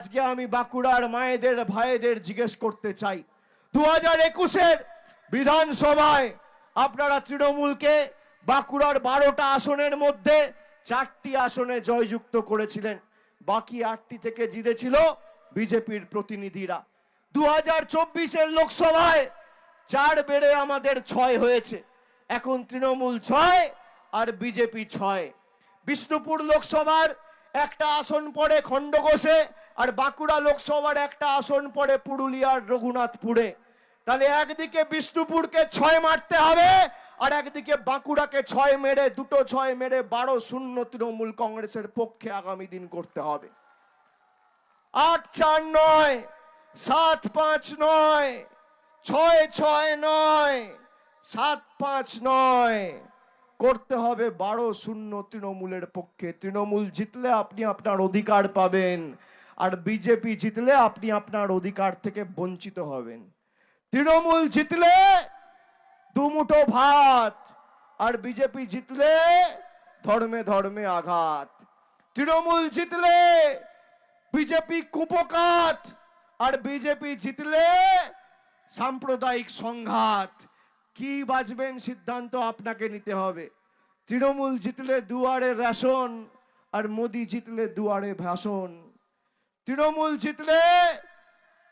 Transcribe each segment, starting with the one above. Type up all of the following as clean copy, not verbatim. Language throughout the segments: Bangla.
আজকে আমি বাঁকুড়ার মায়েদের ভাইদের জিজ্ঞেস করতে চাই, 2021-এর বিধানসভায় আপনারা তৃণমূলকে বাঁকুড়ার 12টা আসনের মধ্যে 4টি আসনে জয়যুক্ত করেছিলেন, বাকি 8টি থেকে জিতেছিল বিজেপির প্রতিনিধিরা। 2024-এর লোকসভায় 4 বেড়ে আমাদের 6 হয়েছে। এখন তৃণমূল 6 আর বিজেপি 6। বিষ্ণুপুর লোকসভার একটা আসন পড়ে খণ্ডঘোষে, আর বাঁকুড়া লোকসভার একটা আসন পড়ে পুরুলিয়ার রঘুনাথপুরে। তাহলে একদিকে বিষ্ণুপুরকে 6 মারতে হবে, আর একদিকে বাঁকুড়াকে 6 মেরে, দুটো 6 মেরে 12-0 তৃণমূল কংগ্রেসের পক্ষে আগামী দিন করতে হবে। 8-4 নয়, 7-5 নয়, 6-6 নয়, 7-5 নয়, করতে হবে 12-0 তৃণমূলের পক্ষে। তৃণমূল জিতলে আপনি আপনার অধিকার পাবেন, আর বিজেপি জিতলে আপনি আপনার অধিকার থেকে বঞ্চিত হবেন। তৃণমূল জিতলে দুমুঠো ভাত, আর বিজেপি জিতলে ধর্মে ধর্মে আঘাত। তৃণমূল জিতলে বিজেপি কুপকাত, আর বিজেপি জিতলে সাম্প্রদায়িক সংঘাত। কি বাঁচবেন সিদ্ধান্ত আপনাকে নিতে হবে। তৃণমূল জিতলে দুয়ারে রেশন, আর মোদি জিতলে দুয়ারে ভাষণ। তৃণমূল জিতলে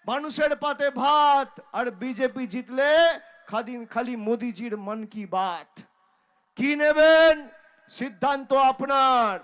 মানুষের পাতে ভাত, আর বিজেপি জিতলে খালি মোদিজির মন কি বাত। কি নেবেন সিদ্ধান্ত আপনার।